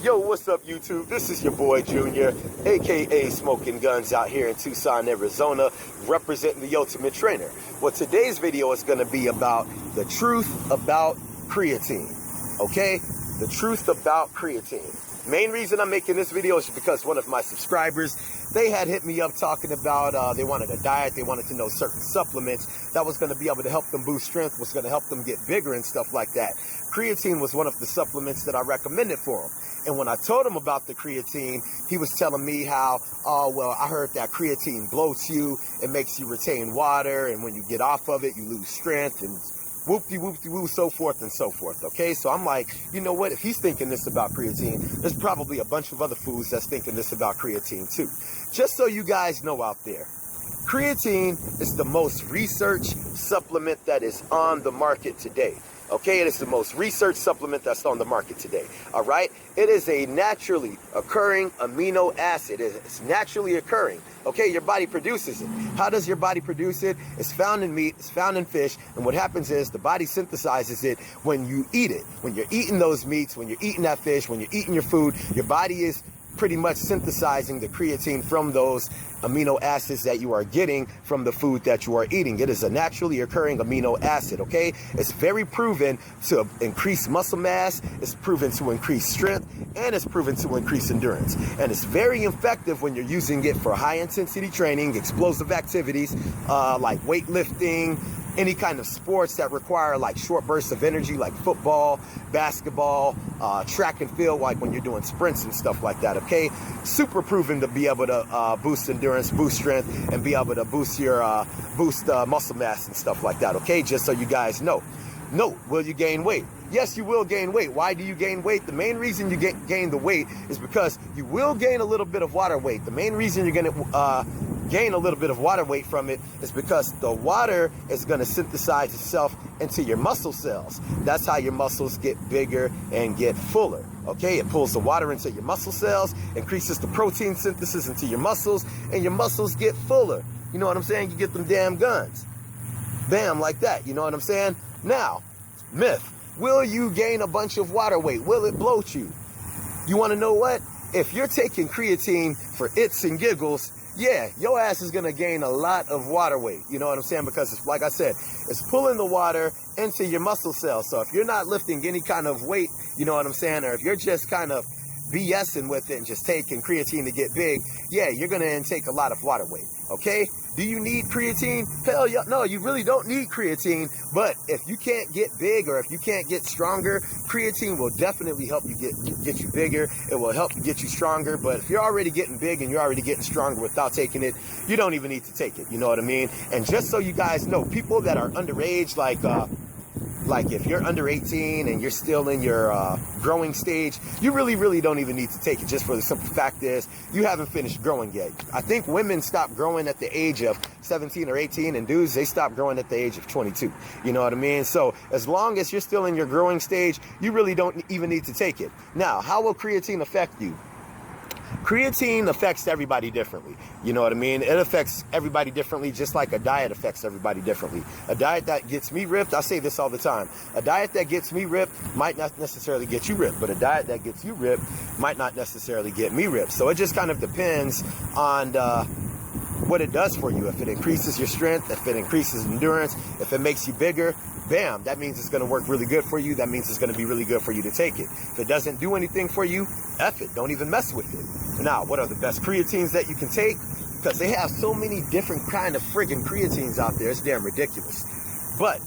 Yo, what's up, YouTube? This is your boy Junior, aka Smoking Guns, out here in Tucson, Arizona, representing the Ultimate Trainer. Well, today's video is going to be about the truth about creatine. Okay? The truth about creatine. Main reason I'm making this video is because one of my subscribers, they had hit me up talking about they wanted a diet, they wanted to know certain supplements that was going to be able to help them boost strength, was going to help them get bigger and stuff like that. Creatine was one of the supplements that I recommended for him. And when I told him about the creatine, he was telling me how, oh, well, I heard that creatine bloats you, it makes you retain water, and when you get off of it, you lose strength, and whoop-de-whoop-de-woo, so forth and so forth, okay? So I'm like, you know what? If he's thinking this about creatine, there's probably a bunch of other foods that's thinking this about creatine too. Just so you guys know out there, creatine is the most researched supplement that is on the market today. Okay, it is the most researched supplement that's on the market today. All right, it is a naturally occurring amino acid. It's naturally occurring. Okay, your body produces it. How does your body produce it? It's found in meat, it's found in fish, and what happens is the body synthesizes it when you eat it. When you're eating those meats, when you're eating that fish, when you're eating your food, your body is pretty much synthesizing the creatine from those amino acids that you are getting from the food that you are eating. It is a naturally occurring amino acid, okay? It's very proven to increase muscle mass, it's proven to increase strength, and it's proven to increase endurance. And it's very effective when you're using it for high intensity training, explosive activities, like weightlifting, any kind of sports that require like short bursts of energy, like football, basketball, track and field, like when you're doing sprints and stuff like that, okay? Super proven to be able to boost endurance, boost strength, and be able to boost your muscle mass and stuff like that, okay? Just so you guys know. No, will you gain weight? Yes, you will gain weight. Why do you gain weight? The main reason you gain the weight is because you will gain a little bit of water weight. The main reason you're going to gain a little bit of water weight from it is because the water is going to synthesize itself into your muscle cells. That's how your muscles get bigger and get fuller. Okay, it pulls the water into your muscle cells, increases the protein synthesis into your muscles, and your muscles get fuller. You know what I'm saying? You get them damn guns. Bam, like that. You know what I'm saying? Now, myth. Will you gain a bunch of water weight? Will it bloat you? You want to know what? If you're taking creatine for its and giggles, yeah, your ass is going to gain a lot of water weight. You know what I'm saying? Because, it's, like I said, it's pulling the water into your muscle cells. So if you're not lifting any kind of weight, you know what I'm saying? Or if you're just kind of BSing with it and just taking creatine to get big, yeah, you're going to intake a lot of water weight, okay? Do you need creatine? Hell yeah, no, you really don't need creatine, but if you can't get big or if you can't get stronger, creatine will definitely help you get you bigger. It will help you get you stronger, but if you're already getting big and you're already getting stronger without taking it, you don't even need to take it, you know what I mean? And just so you guys know, people that are underage, like if you're under 18 and you're still in your growing stage, you really don't even need to take it, just for the simple fact is you haven't finished growing yet. I think women stop growing at the age of 17 or 18, and dudes, they stop growing at the age of 22. You know what I mean? So as long as you're still in your growing stage, you really don't even need to take it. Now, how will creatine affect you? Creatine affects everybody differently. You know what I mean? It affects everybody differently, just like a diet affects everybody differently. A diet that gets me ripped, I say this all the time, a diet that gets me ripped might not necessarily get you ripped, but a diet that gets you ripped might not necessarily get me ripped. So it just kind of depends on what it does for you. If it increases your strength, if it increases endurance, if it makes you bigger, bam, that means it's going to work really good for you. That means it's going to be really good for you to take it. If it doesn't do anything for you, F it. Don't even mess with it. Now, what are the best creatines that you can take? Because they have so many different kind of friggin' creatines out there. It's damn ridiculous. But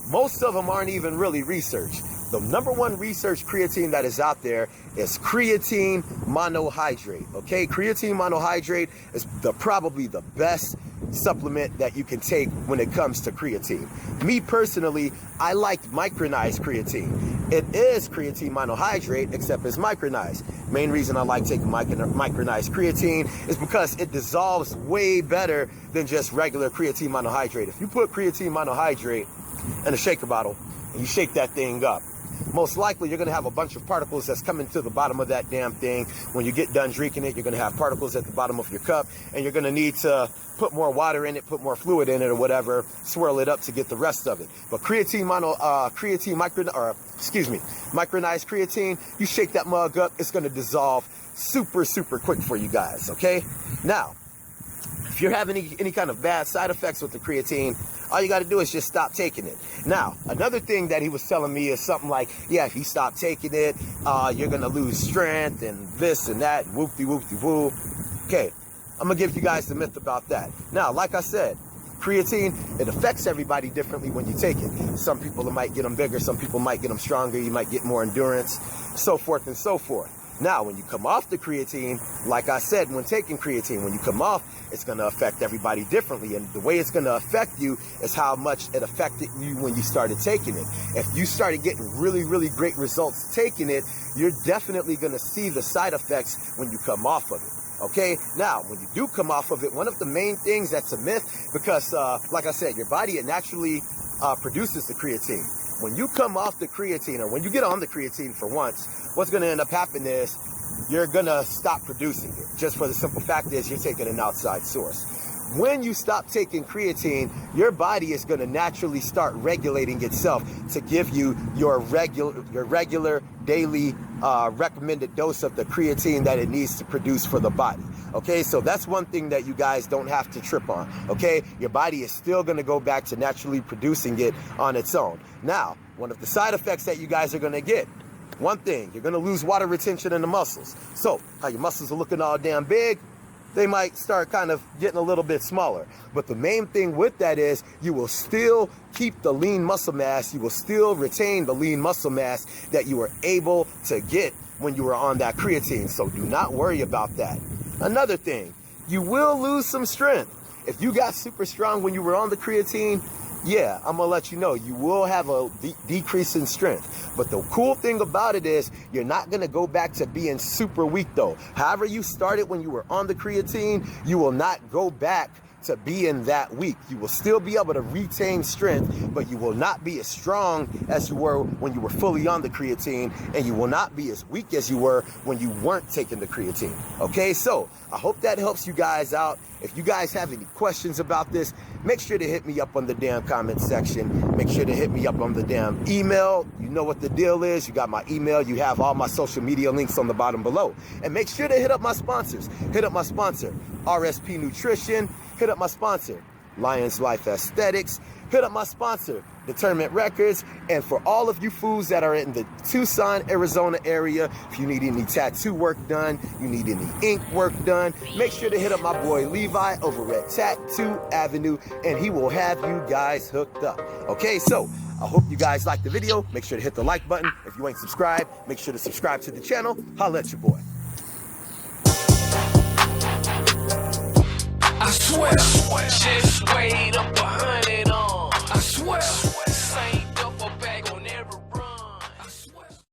most of them aren't even really researched. The number one research creatine that is out there is creatine monohydrate. Okay, creatine monohydrate is probably the best supplement that you can take when it comes to creatine. Me personally, I like micronized creatine. It is creatine monohydrate, except it's micronized. Main reason I like taking micronized creatine is because it dissolves way better than just regular creatine monohydrate. If you put creatine monohydrate in a shaker bottle and you shake that thing up, most likely you're going to have a bunch of particles that's coming to the bottom of that damn thing. When you get done drinking it, you're going to have particles at the bottom of your cup, and you're going to need to put more water in it, put more fluid in it or whatever, swirl it up to get the rest of it. But micronized creatine, you shake that mug up, it's going to dissolve super quick for you guys, okay? Now, if you're having any kind of bad side effects with the creatine, all you got to do is just stop taking it. Now, another thing that he was telling me is something like, yeah, if you stop taking it, you're going to lose strength and this and that, whoop-de-whoop-de-woo. Okay, I'm going to give you guys the myth about that. Now, like I said, creatine, it affects everybody differently when you take it. Some people, it might get them bigger. Some people might get them stronger. You might get more endurance, so forth and so forth. Now, when you come off the creatine, like I said, when taking creatine, when you come off, it's going to affect everybody differently. And the way it's going to affect you is how much it affected you when you started taking it. If you started getting really great results taking it, you're definitely going to see the side effects when you come off of it. Okay, now when you do come off of it, one of the main things that's a myth, because like I said, your body, it naturally produces the creatine. When you come off the creatine, or when you get on the creatine for once, what's going to end up happening is you're going to stop producing it. Just for the simple fact is you're taking an outside source. When you stop taking creatine, your body is going to naturally start regulating itself to give you your regular daily recommended dose of the creatine that it needs to produce for the body. Okay, so that's one thing that you guys don't have to trip on. Okay, your body is still going to go back to naturally producing it on its own. Now, one of the side effects that you guys are going to get, one thing, you're going to lose water retention in the muscles. So how your muscles are looking all damn big, they might start kind of getting a little bit smaller. But the main thing with that is you will still keep the lean muscle mass. You will still retain the lean muscle mass that you were able to get when you were on that creatine. So do not worry about that. Another thing, you will lose some strength. If you got super strong when you were on the creatine, yeah, I'm going to let you know, you will have a decrease in strength. But the cool thing about it is you're not going to go back to being super weak, though. However you started when you were on the creatine, you will not go back to being that weak. You will still be able to retain strength, but you will not be as strong as you were when you were fully on the creatine, and you will not be as weak as you were when you weren't taking the creatine. Okay, so I hope that helps you guys out. If you guys have any questions about this, make sure to hit me up on the damn comment section. Make sure to hit me up on the damn email. You know what the deal is. You got my email. You have all my social media links on the bottom below. And make sure to hit up my sponsors. Hit up my sponsor, RSP Nutrition. Hit up my sponsor, Lions Life Aesthetics. Hit up my sponsor, Determined Records. And for all of you fools that are in the Tucson, Arizona area, if you need any tattoo work done, you need any ink work done, make sure to hit up my boy Levi over at Tattoo Avenue, and he will have you guys hooked up. Okay, so I hope you guys liked the video. Make sure to hit the like button. If you ain't subscribed, make sure to subscribe to the channel. Holla at your boy. I swear, just wait up 100 on. I swear.